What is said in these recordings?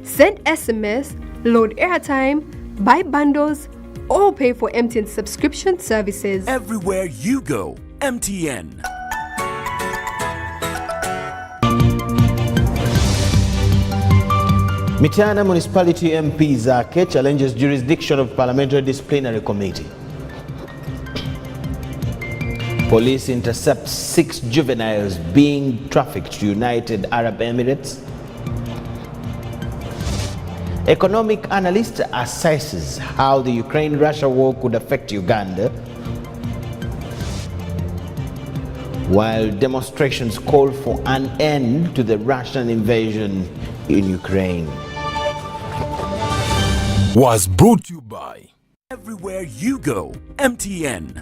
Send SMS, load airtime, buy bundles, or pay for MTN subscription services. Everywhere you go, MTN. Micheal Municipality MP Zake challenges jurisdiction of Parliamentary Disciplinary Committee. Police intercept 6 juveniles being trafficked to United Arab Emirates. Economic analyst assesses how the Ukraine-Russia war could affect Uganda, while demonstrations call for an end to the Russian invasion in Ukraine. Was brought to you by Everywhere You Go, MTN.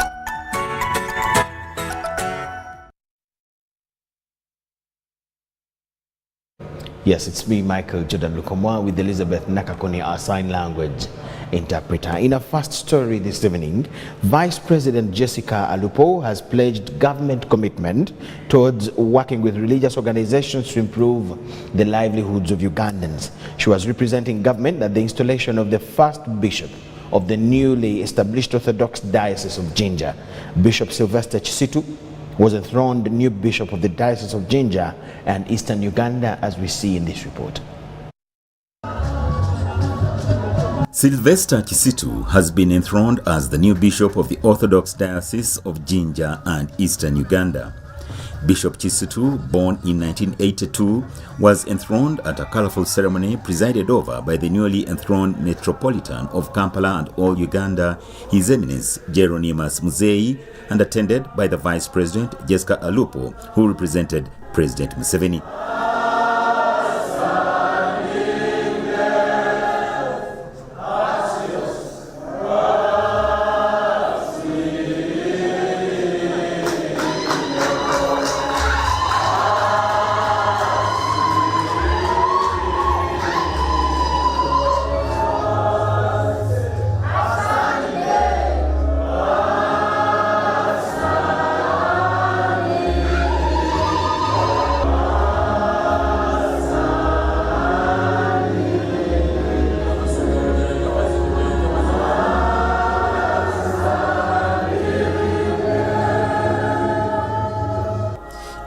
Yes, it's me, Michael Jordan Lukomwa, with Elizabeth Nakakoni, our sign language interpreter. In a first story this evening, Vice President Jessica Alupo has pledged government commitment towards working with religious organizations to improve the livelihoods of Ugandans. She was representing government at the installation of the first bishop of the newly established Orthodox Diocese of Jinja. Bishop Sylvester Kisitu was enthroned new bishop of the Diocese of Jinja and Eastern Uganda, as we see in this report. Sylvester Kisitu has been enthroned as the new bishop of the Orthodox Diocese of Jinja and Eastern Uganda. Bishop Kisitu, born in 1982, was enthroned at a colorful ceremony presided over by the newly enthroned Metropolitan of Kampala and all Uganda, His Eminence Jeronimus Muzeyi, and attended by the Vice President Jessica Alupo, who represented President Museveni.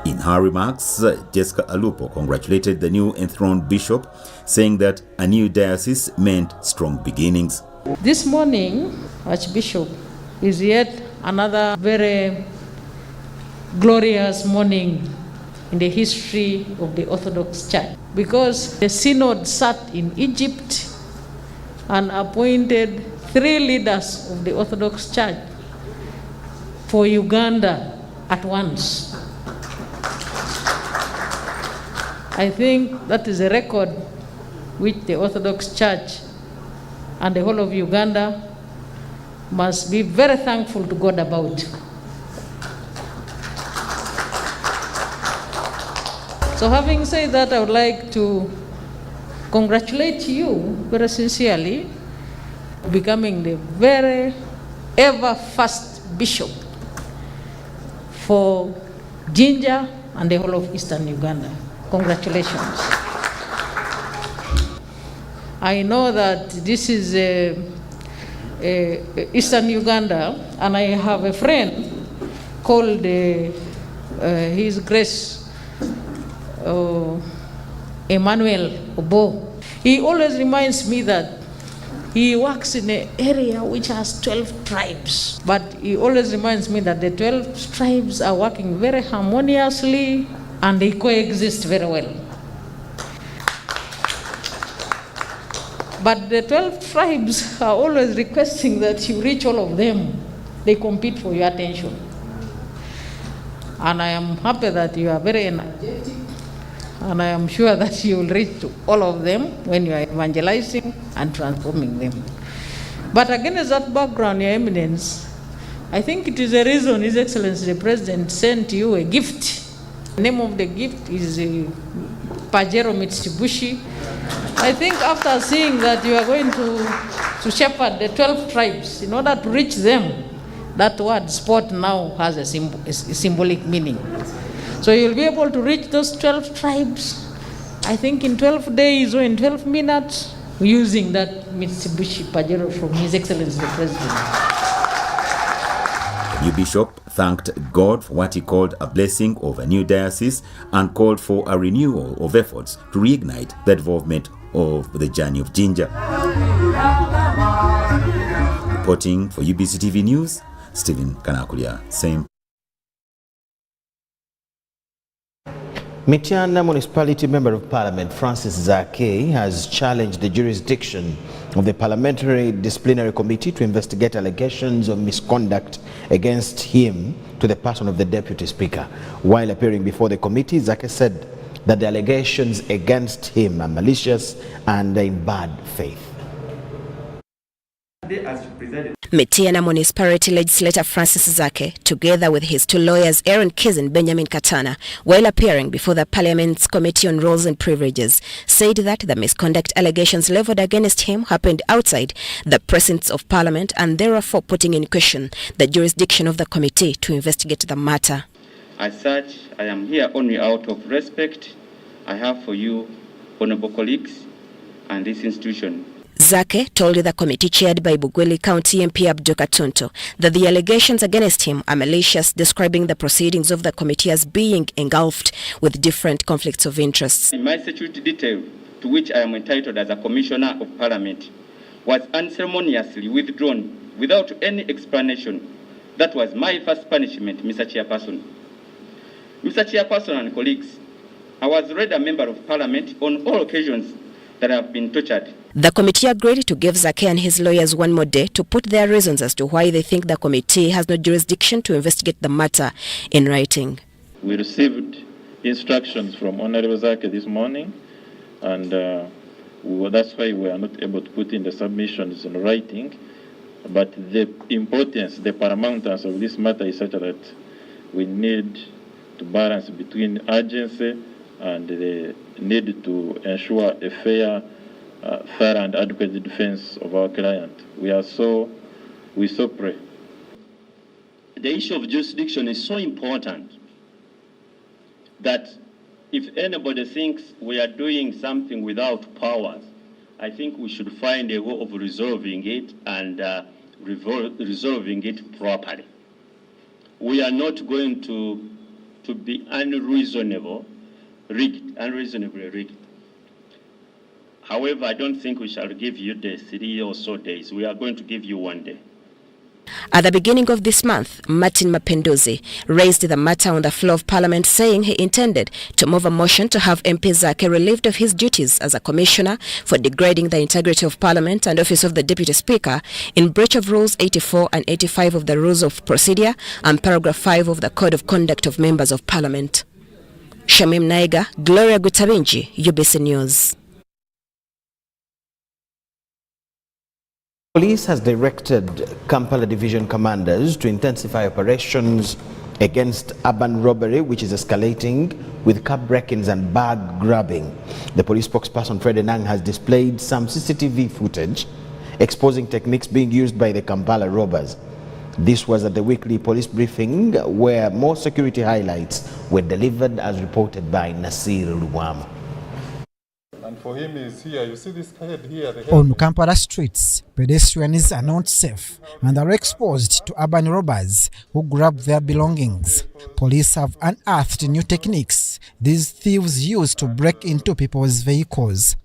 In her remarks, Jessica Alupo congratulated the new enthroned bishop, saying that a new diocese meant strong beginnings. This morning, Archbishop, is yet another very glorious morning in the history of the Orthodox Church, because the Synod sat in Egypt and appointed 3 leaders of the Orthodox Church for Uganda at once. I think that is a record which the Orthodox Church and the whole of Uganda must be very thankful to God about. So having said that, I would like to congratulate you very sincerely for becoming the very ever first bishop for Jinja and the whole of Eastern Uganda. Congratulations. I know that this is Eastern Uganda, and I have a friend called His Grace Emmanuel Obo. He always reminds me that he works in an area which has 12 tribes, but he always reminds me that the 12 tribes are working very harmoniously and they coexist very well. But the 12 tribes are always requesting that you reach all of them. They compete for your attention. And I am happy that you are very energetic, and I am sure that you will reach to all of them when you are evangelizing and transforming them. But against that background, Your Eminence, I think it is a reason His Excellency the President sent you a gift. The name of the gift is Pajero Mitsubishi. I think after seeing that you are going to shepherd the 12 tribes, in order to reach them, that word sport now has a symbolic meaning. So you'll be able to reach those 12 tribes I think in 12 days or in 12 minutes, using that Mitsubishi Pajero from His Excellency the President. The new bishop thanked God for what he called a blessing of a new diocese and called for a renewal of efforts to reignite the involvement of the journey of Jinja. Reporting for UBC TV News, Stephen Kanakulia. Same. Micheal Municipality Member of Parliament Francis Zake has challenged the jurisdiction of the Parliamentary Disciplinary Committee to investigate allegations of misconduct against him to the person of the Deputy Speaker. While appearing before the committee, Zake said that the allegations against him are malicious and in bad faith. Micheal Municipality Legislator Francis Zake, together with his two lawyers Aaron Kiz and Benjamin Katana, while appearing before the Parliament's Committee on Rules and Privileges, said that the misconduct allegations leveled against him happened outside the presence of Parliament and therefore putting in question the jurisdiction of the committee to investigate the matter. As such, I am here only out of respect I have for you, honorable colleagues, and this institution. Zake told the committee chaired by Bugweli County MP Abdul Katunto that the allegations against him are malicious, describing the proceedings of the committee as being engulfed with different conflicts of interest. My security detail, to which I am entitled as a Commissioner of Parliament, was unceremoniously withdrawn without any explanation. That was my first punishment, Mr. Chairperson. Mr. Chairperson and colleagues, I was already a member of Parliament on all occasions that I have been tortured. The committee agreed to give Zake and his lawyers one more day to put their reasons as to why they think the committee has no jurisdiction to investigate the matter in writing. We received instructions from Honorable Zake this morning, and that's why we are not able to put in the submissions in writing. But the importance, the paramountness of this matter is such that we need to balance between urgency and the need to ensure a fair and adequate defense of our client. We so pray. The issue of jurisdiction is so important that if anybody thinks we are doing something without powers, I think we should find a way of resolving it and resolving it properly. We are not going to be unreasonably rigged. However, I don't think we shall give you the 3 or so days. We are going to give you 1 day. At the beginning of this month, Martin Mapenduzi raised the matter on the floor of Parliament, saying he intended to move a motion to have MP Zake relieved of his duties as a commissioner for degrading the integrity of Parliament and office of the Deputy Speaker in breach of Rules 84 and 85 of the Rules of Procedure and Paragraph 5 of the Code of Conduct of Members of Parliament. Shamim Naiga, Gloria Gutabinji, UBC News. Police has directed Kampala Division commanders to intensify operations against urban robbery, which is escalating with car break-ins and bag grabbing. The police spokesperson Fred Enang has displayed some CCTV footage exposing techniques being used by the Kampala robbers. This was at the weekly police briefing where more security highlights were delivered, as reported by Nasir Lukomwa. And for him is here, you see this head here. On Kampala streets, pedestrians are not safe and are exposed to urban robbers who grab their belongings. Police have unearthed new techniques these thieves use to break into people's vehicles.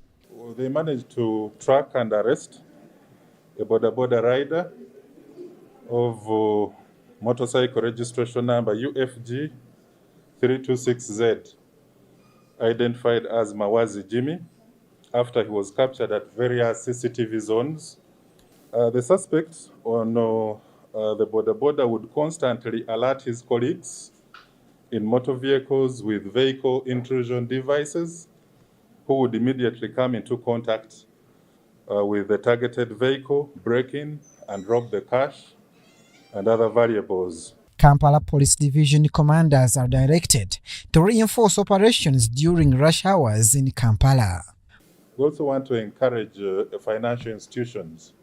They managed to track and arrest a border rider of motorcycle registration number UFG 326Z, identified as Mawazi Jimmy, after he was captured at various CCTV zones. The suspect on the border would constantly alert his colleagues in motor vehicles with vehicle intrusion devices, who would immediately come into contact with the targeted vehicle, break in and rob the cash and other valuables. Kampala Police Division commanders are directed to reinforce operations during rush hours in Kampala. We also want to encourage financial institutions,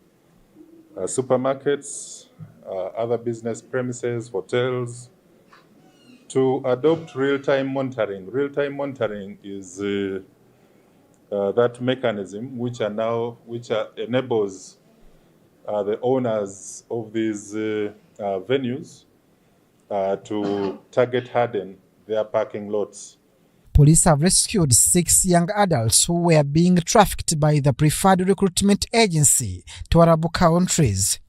supermarkets, other business premises, hotels, to adopt real-time monitoring. Real-time monitoring is that mechanism, which enables the owners of these venues to target harden their parking lots. Police have rescued 6 young adults who were being trafficked by the preferred recruitment agency to Arab countries.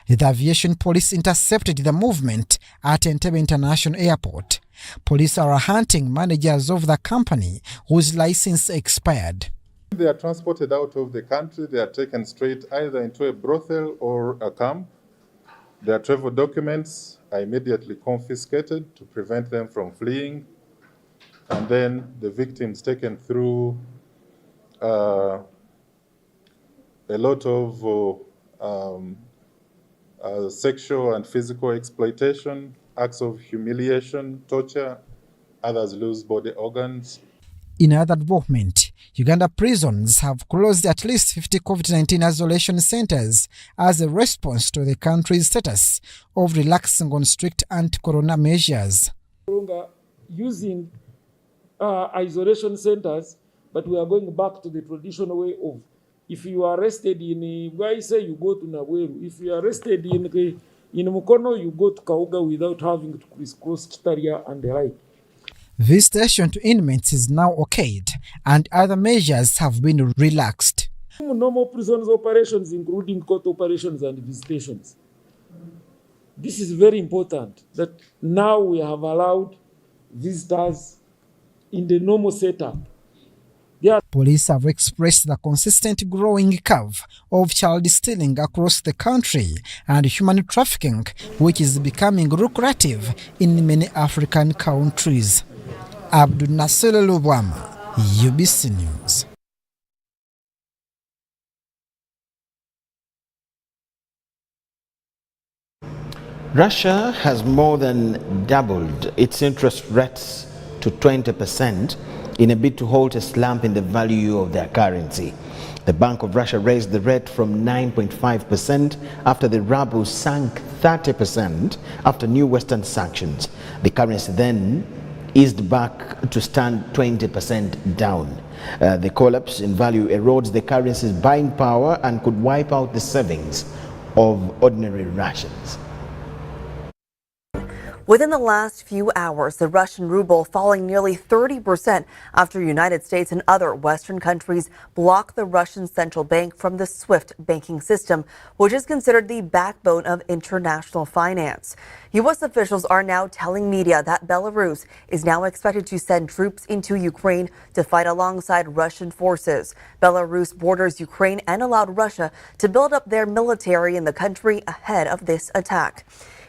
The aviation police intercepted the movement at Entebbe International Airport. Police are hunting managers of the company whose license expired. They are transported out of the country. They are taken straight either into a brothel or a camp. Their travel documents are immediately confiscated to prevent them from fleeing. And then the victims taken through a lot of sexual and physical exploitation, acts of humiliation, torture, others lose body organs. In other development, Uganda prisons have closed at least 50 COVID-19 isolation centers as a response to the country's status of relaxing on strict anti-corona measures. Using isolation centers, but we are going back to the traditional way of, if you are arrested in Waise, you go to Naweru. If you are arrested in Mukono, you go to Kauga without having to crisscross Kitaria and the like. Visitation to inmates is now okayed, and other measures have been relaxed. Normal prisons operations, including court operations and visitations. This is very important, that now we have allowed visitors in the normal setup. Police have expressed the consistent growing curve of child stealing across the country and human trafficking, which is becoming lucrative in many African countries. Abdul Nasser Lubwama, UBC News. Russia has more than doubled its interest rates to 20% in a bid to halt a slump in the value of their currency. The Bank of Russia raised the rate from 9.5% after the ruble sank 30% after new Western sanctions. The currency then eased back to stand 20% down. The collapse in value erodes the currency's buying power and could wipe out the savings of ordinary Russians. Within the last few hours, the Russian ruble falling nearly 30% after the United States and other Western countries blocked the Russian central bank from the SWIFT banking system, which is considered the backbone of international finance. U.S. officials are now telling media that Belarus is now expected to send troops into Ukraine to fight alongside Russian forces. Belarus borders Ukraine and allowed Russia to build up their military in the country ahead of this attack.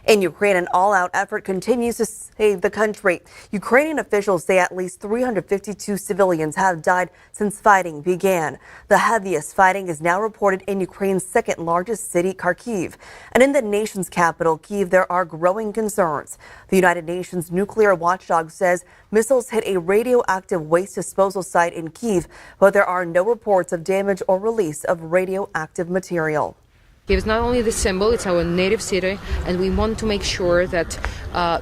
In Ukraine, an all-out effort continues to save the country. Ukrainian officials say at least 352 civilians have died since fighting began. The heaviest fighting is now reported in Ukraine's second largest city, Kharkiv. And in the nation's capital, Kyiv, there are growing concerns. The United Nations nuclear watchdog says missiles hit a radioactive waste disposal site in Kyiv, but there are no reports of damage or release of radioactive material. Kyiv is not only the symbol, it's our native city, and we want to make sure that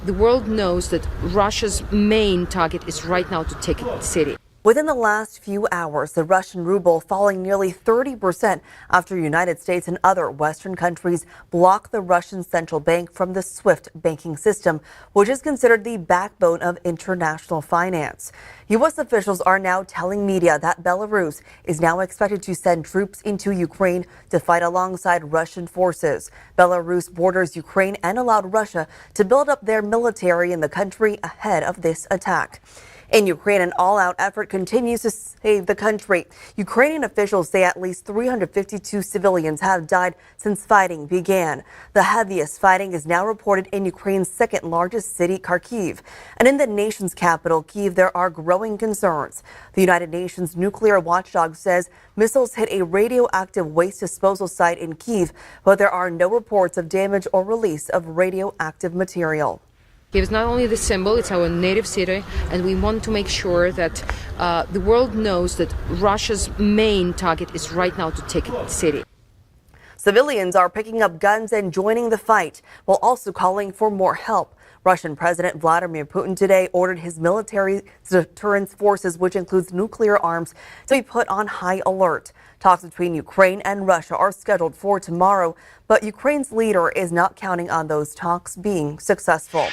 the world knows that Russia's main target is right now to take the city. Within the last few hours, the Russian ruble falling nearly 30% after the United States and other Western countries blocked the Russian central bank from the SWIFT banking system, which is considered the backbone of international finance. U.S. officials are now telling media that Belarus is now expected to send troops into Ukraine to fight alongside Russian forces. Belarus borders Ukraine and allowed Russia to build up their military in the country ahead of this attack. In Ukraine, an all-out effort continues to save the country. Ukrainian officials say at least 352 civilians have died since fighting began. The heaviest fighting is now reported in Ukraine's second largest city, Kharkiv. And in the nation's capital, Kyiv, there are growing concerns. The United Nations nuclear watchdog says missiles hit a radioactive waste disposal site in Kyiv, but there are no reports of damage or release of radioactive material. Kyiv is not only the symbol, it's our native city, and we want to make sure that the world knows that Russia's main target is right now to take the city. Civilians are picking up guns and joining the fight, while also calling for more help. Russian President Vladimir Putin today ordered his military deterrence forces, which includes nuclear arms, to be put on high alert. Talks between Ukraine and Russia are scheduled for tomorrow, but Ukraine's leader is not counting on those talks being successful.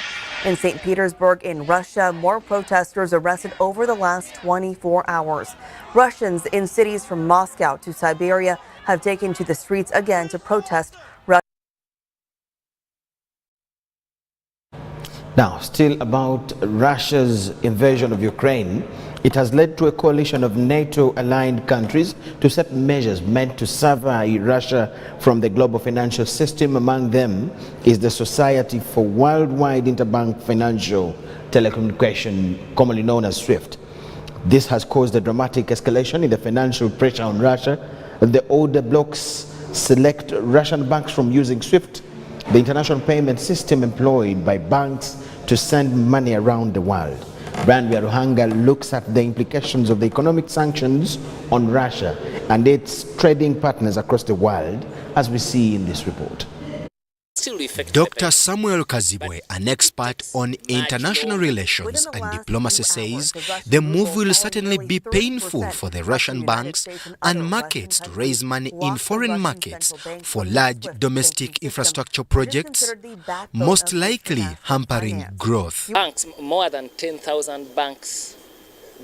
In St. Petersburg in Russia, more protesters arrested over the last 24 hours. Russians in cities from Moscow to Siberia have taken to the streets again to protest Russia. Now, still about Russia's invasion of Ukraine, it has led to a coalition of NATO-aligned countries to set measures meant to sever Russia from the global financial system. Among them is the Society for Worldwide Interbank Financial Telecommunication, commonly known as SWIFT. This has caused a dramatic escalation in the financial pressure on Russia. The older blocs select Russian banks from using SWIFT, the international payment system employed by banks to send money around the world. Brandwea Ruhanga looks at the implications of the economic sanctions on Russia and its trading partners across the world, as we see in this report. Dr. Samuel Kazibwe, an expert on international relations and diplomacy, says the move will certainly be painful for the Russian banks and markets to raise money in foreign markets for large domestic infrastructure projects, most likely hampering growth. Banks, more than 10,000 banks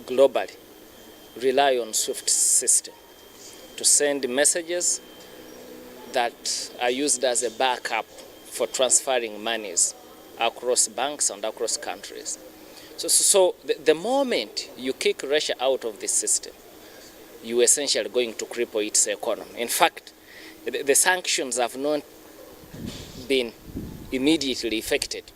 globally, rely on SWIFT system to send messages that are used as a backup for transferring monies across banks and across countries. So the moment you kick Russia out of this system, you are essentially going to cripple its economy. In fact, the sanctions have not been immediately affected.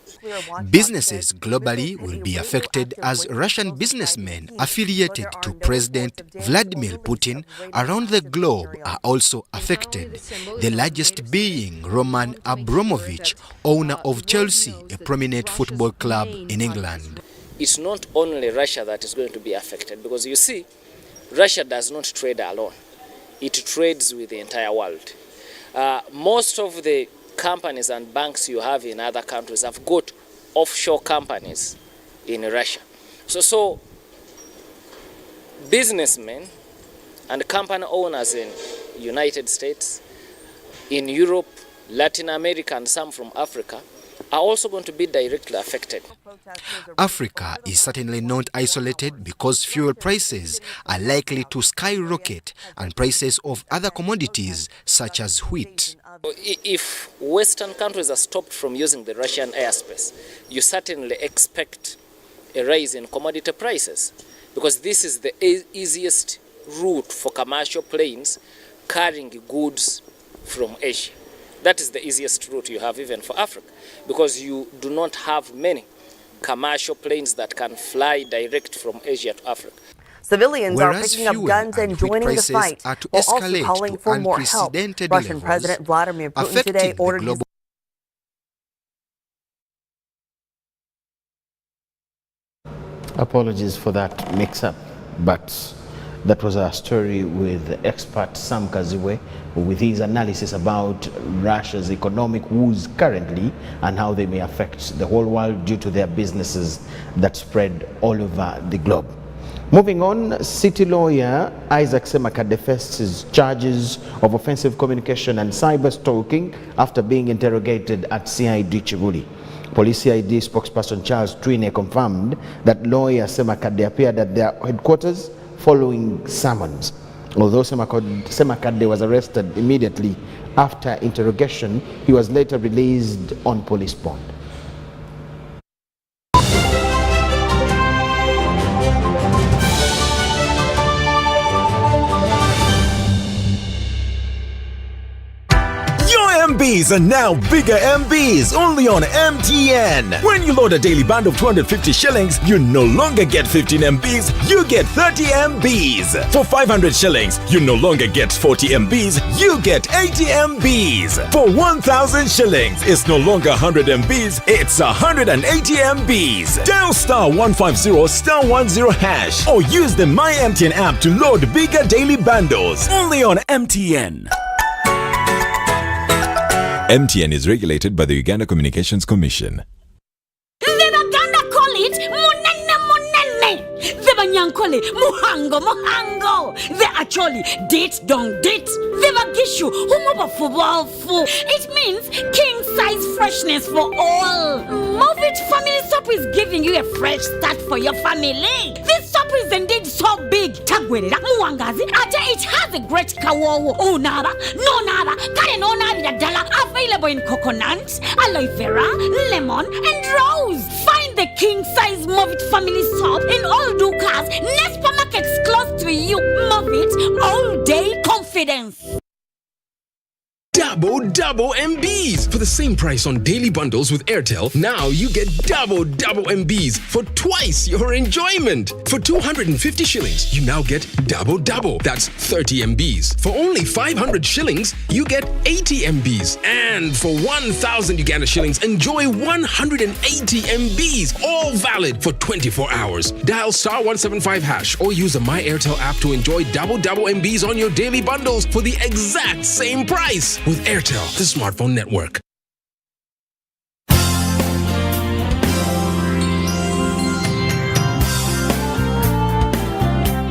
Businesses globally will be affected as Russian businessmen affiliated to President Vladimir Putin around the globe are also affected, the largest being Roman Abramovich, owner of Chelsea, a prominent football club in England. It's not only Russia that is going to be affected, because you see, Russia does not trade alone. It trades with the entire world. Most of the companies and banks you have in other countries have got offshore companies in Russia. So businessmen and company owners in United States, in Europe, Latin America, and some from Africa are also going to be directly affected. Africa is certainly not isolated because fuel prices are likely to skyrocket and prices of other commodities such as wheat. If Western countries are stopped from using the Russian airspace, you certainly expect a rise in commodity prices, because this is the easiest route for commercial planes carrying goods from Asia. That is the easiest route you have even for Africa, because you do not have many commercial planes that can fly direct from Asia to Africa. Civilians are picking up guns and joining the fight, while also calling for more help. Russian President Vladimir Putin today ordered his... Apologies for that mix-up, but that was our story with expert Sam Kaziwe with his analysis about Russia's economic woes currently and how they may affect the whole world due to their businesses that spread all over the globe. Moving on, city lawyer Isaac Semakade faces charges of offensive communication and cyber stalking after being interrogated at CID Chibuli. Police CID spokesperson Charles Twine confirmed that lawyer Semakade appeared at their headquarters following summons. Although Semakade was arrested immediately after interrogation, he was later released on police bond. MBs are now bigger MBs only on MTN. When you load a daily bundle of 250 shillings, you no longer get 15 MBs, you get 30 MBs. For 500 shillings, you no longer get 40 MBs, you get 80 MBs. For 1,000 shillings, it's no longer 100 MBs, it's 180 MBs. Dial *150 *10 hash or use the My MTN app to load bigger daily bundles only on MTN. MTN is regulated by the Uganda Communications Commission. Ankole, Muhango. They actually date, don't date. Vivagishu, Humoba football full. It means king size freshness for all. Movit Family Soap is giving you a fresh start for your family. This soap is indeed so big. Tagwere, Muangazi, it has a great kawawa. Oh, nada, no nada, kare no nada dala. Available in coconut, aloe vera, lemon, and rose. Find the king size Movit Family Soap in all Dukas, next supermarkets close to you. Movit all day confidence. Double MBs. For the same price on daily bundles with Airtel, now you get double MBs for twice your enjoyment. For 250 shillings, you now get double. That's 30 MBs. For only 500 shillings, you get 80 MBs. And for 1,000 Uganda shillings, enjoy 180 MBs. All valid for 24 hours. Dial *175# or use the My Airtel app to enjoy double MBs on your daily bundles for the exact same price. With Airtel, the smartphone network.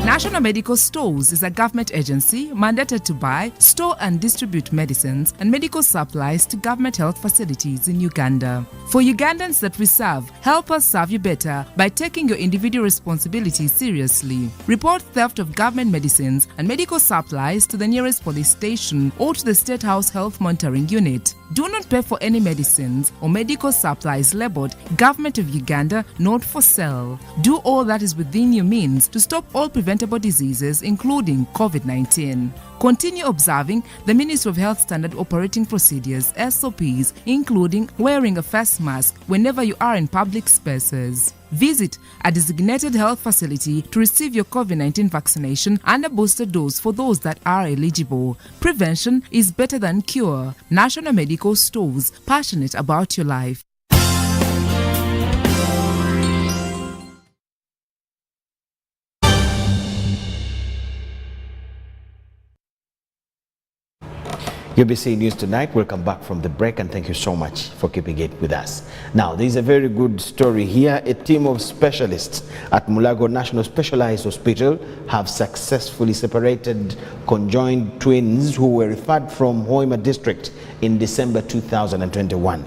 National Medical Stores is a government agency mandated to buy, store and distribute medicines and medical supplies to government health facilities in Uganda. For Ugandans that we serve, help us serve you better by taking your individual responsibilities seriously. Report theft of government medicines and medical supplies to the nearest police station or to the State House Health Monitoring Unit. Do not pay for any medicines or medical supplies labeled Government of Uganda, not for sale. Do all that is within your means to stop all preventable diseases, including COVID-19. Continue observing the Ministry of Health Standard Operating Procedures, SOPs, including wearing a face mask whenever you are in public spaces. Visit a designated health facility to receive your COVID-19 vaccination and a booster dose for those that are eligible. Prevention is better than cure. National Medical Stores, passionate about your life. UBC News Tonight. Welcome back from the break and thank you so much for keeping it with us. Now, there is a very good story here. A team of specialists at Mulago National Specialized Hospital have successfully separated conjoined twins who were referred from Hoima District in December 2021.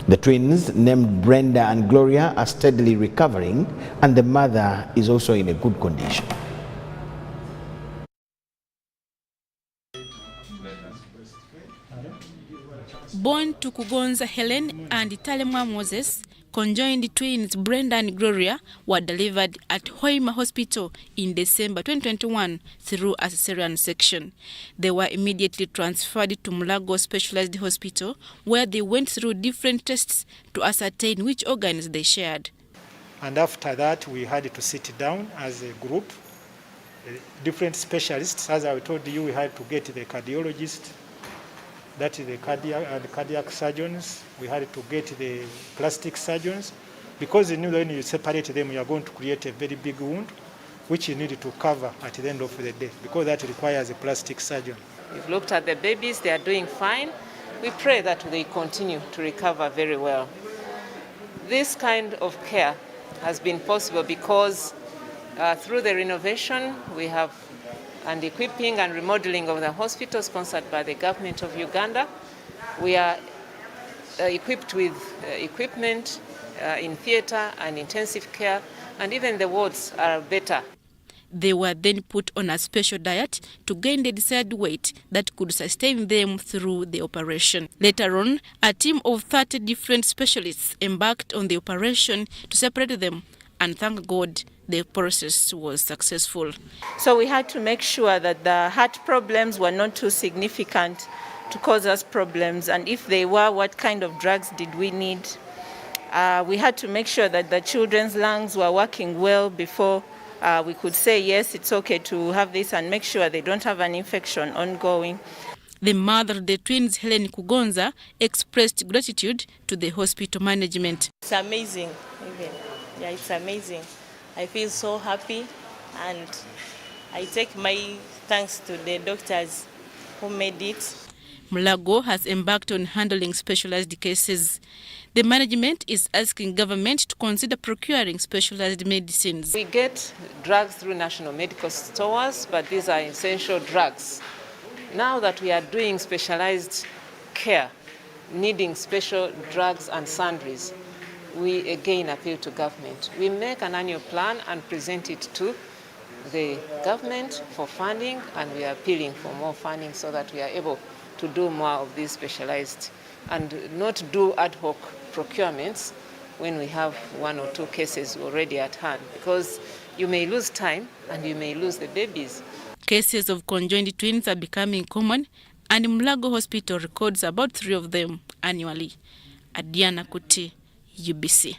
The twins, named Brenda and Gloria, are steadily recovering and the mother is also in a good condition. Born to Kugonza Helen and Italemwa Moses, conjoined twins Brenda and Gloria were delivered at Hoima Hospital in December 2021 through a cesarean section. They were immediately transferred to Mulago Specialized Hospital, where they went through different tests to ascertain which organs they shared. And after that, we had to sit down as a group, different specialists. As I told you, we had to get the cardiologist, that is the cardiac surgeons. We had to get the plastic surgeons, because you knew that when you separate them, you are going to create a very big wound, which you need to cover at the end of the day, because that requires a plastic surgeon. We've looked at the babies, they are doing fine. We pray that they continue to recover very well. This kind of care has been possible because through the renovation we have and equipping and remodeling of the hospital sponsored by the government of Uganda. We are equipped with equipment in theatre and intensive care, and even the wards are better. They were then put on a special diet to gain the desired weight that could sustain them through the operation. Later on, a team of 30 different specialists embarked on the operation to separate them, and thank God the process was successful. So we had to make sure that the heart problems were not too significant to cause us problems, and if they were, what kind of drugs did we need? We had to make sure that the children's lungs were working well before we could say, yes, it's okay to have this, and make sure they don't have an infection ongoing. The mother of the twins, Helen Kugonza, expressed gratitude to the hospital management. It's amazing, even. Yeah, it's amazing. I feel so happy, and I take my thanks to the doctors who made it. Mulago has embarked on handling specialized cases. The management is asking government to consider procuring specialized medicines. We get drugs through national medical stores, but these are essential drugs. Now that we are doing specialized care, needing special drugs and sundries, we again appeal to government. We make an annual plan and present it to the government for funding, and we are appealing for more funding so that we are able to do more of these specialized and not do ad hoc procurements when we have 1 or 2 cases already at hand, because you may lose time and you may lose the babies. Cases of conjoined twins are becoming common, and Mulago Hospital records about 3 of them annually. Adiana Kuti, UBC.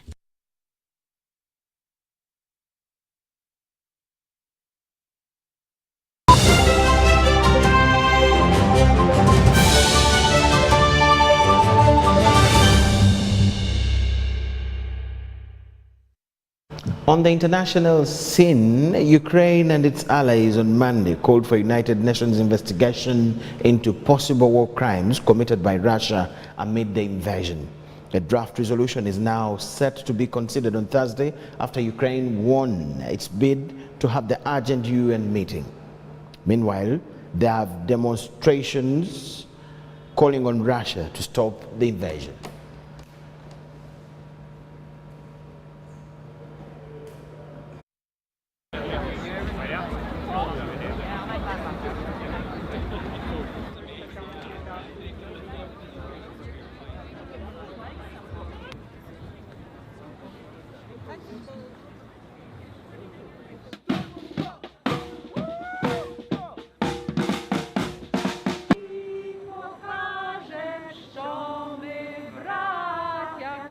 On the international scene, Ukraine and its allies on Monday called for United Nations investigation into possible war crimes committed by Russia amid the invasion. A draft resolution is now set to be considered on Thursday after Ukraine won its bid to have the urgent UN meeting. Meanwhile, there have demonstrations calling on Russia to stop the invasion.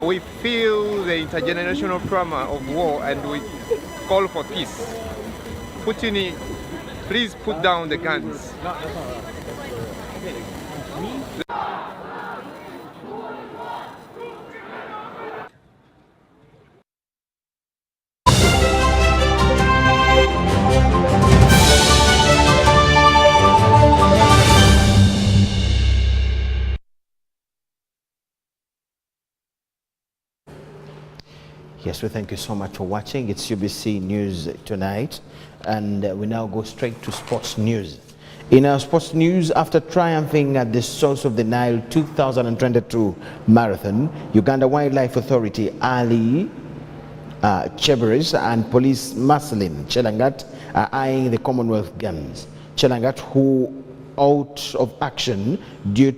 We feel the intergenerational trauma of war and we call for peace. Putin, please put down the guns. Yes, we thank you so much for watching. It's UBC News tonight, and we now go straight to sports news. In our sports news, after triumphing at the Source of the Nile 2022 marathon, Uganda Wildlife Authority Ali Cheberes and Police Marceline Chelangat are eyeing the Commonwealth Games. Chelangat, who out of action due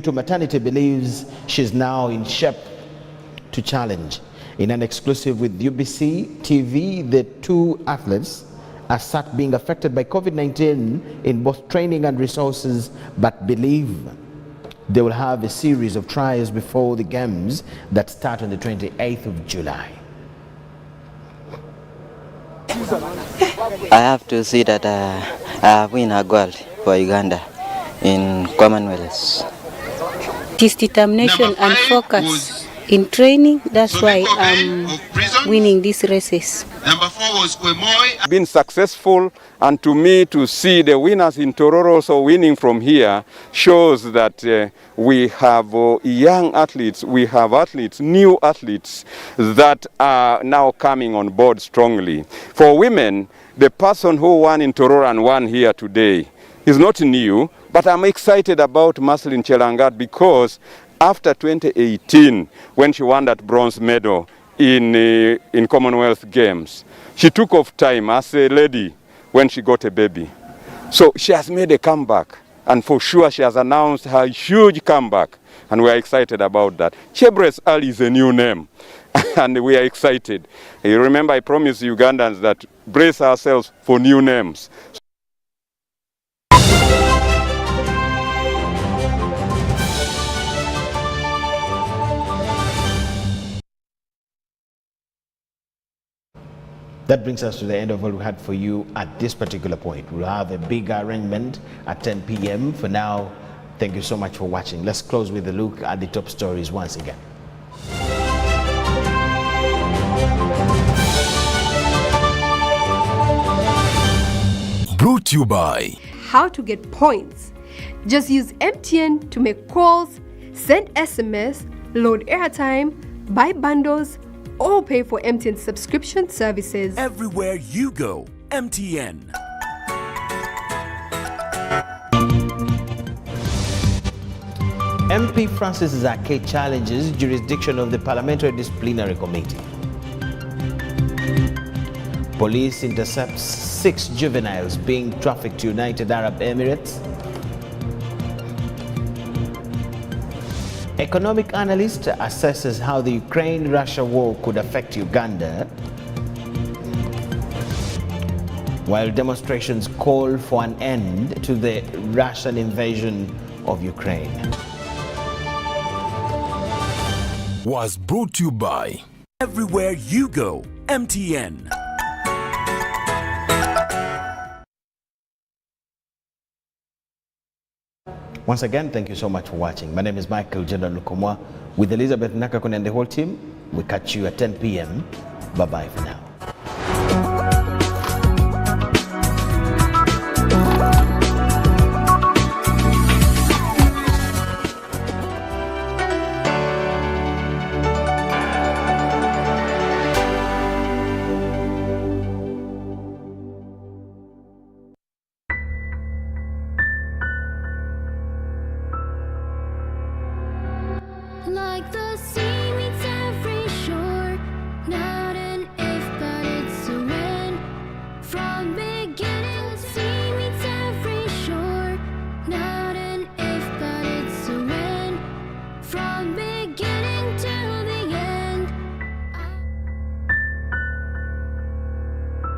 to maternity, believes she's now in shape to challenge. In an exclusive with UBC TV, the 2 athletes are said being affected by COVID-19 in both training and resources, but believe they will have a series of trials before the games that start on the 28th of July. I have to see that I win a gold for Uganda in Commonwealth. It is determination and focus in training. That's why I'm winning these races. Number 4 was Kwemoy. Been successful, and to me to see the winners in Tororo also winning from here shows that we have young athletes, we have athletes, new athletes that are now coming on board strongly. For women, the person who won in Tororo and won here today is not new, but I'm excited about Marceline Chelangat because after 2018, when she won that bronze medal in Commonwealth Games, she took off time as a lady when she got a baby. So she has made a comeback, and for sure she has announced her huge comeback, and we are excited about that. Cheberes Ali is a new name, and we are excited. You remember I promised Ugandans that brace ourselves for new names. That brings us to the end of what we had for you at this particular point. We'll have a big arrangement at 10 p.m. For now, thank you so much for watching. Let's close with a look at the top stories once again. Brought to you by How to get points Just use MTN to make calls, send SMS, load airtime, buy bundles, or pay for MTN subscription services. Everywhere you go, MTN. MP Francis Zake challenges jurisdiction of the Parliamentary Disciplinary Committee. Police intercepts 6 juveniles being trafficked to United Arab Emirates. Economic analyst assesses how the Ukraine-Russia war could affect Uganda, while demonstrations call for an end to the Russian invasion of Ukraine. Was brought to you by Everywhere You Go, MTN. Once again, thank you so much for watching. My name is Micheal Jordan Lukomwa with Elizabeth Nakakone and the whole team. We catch you at 10 p.m. Bye-bye for now. Like the sea.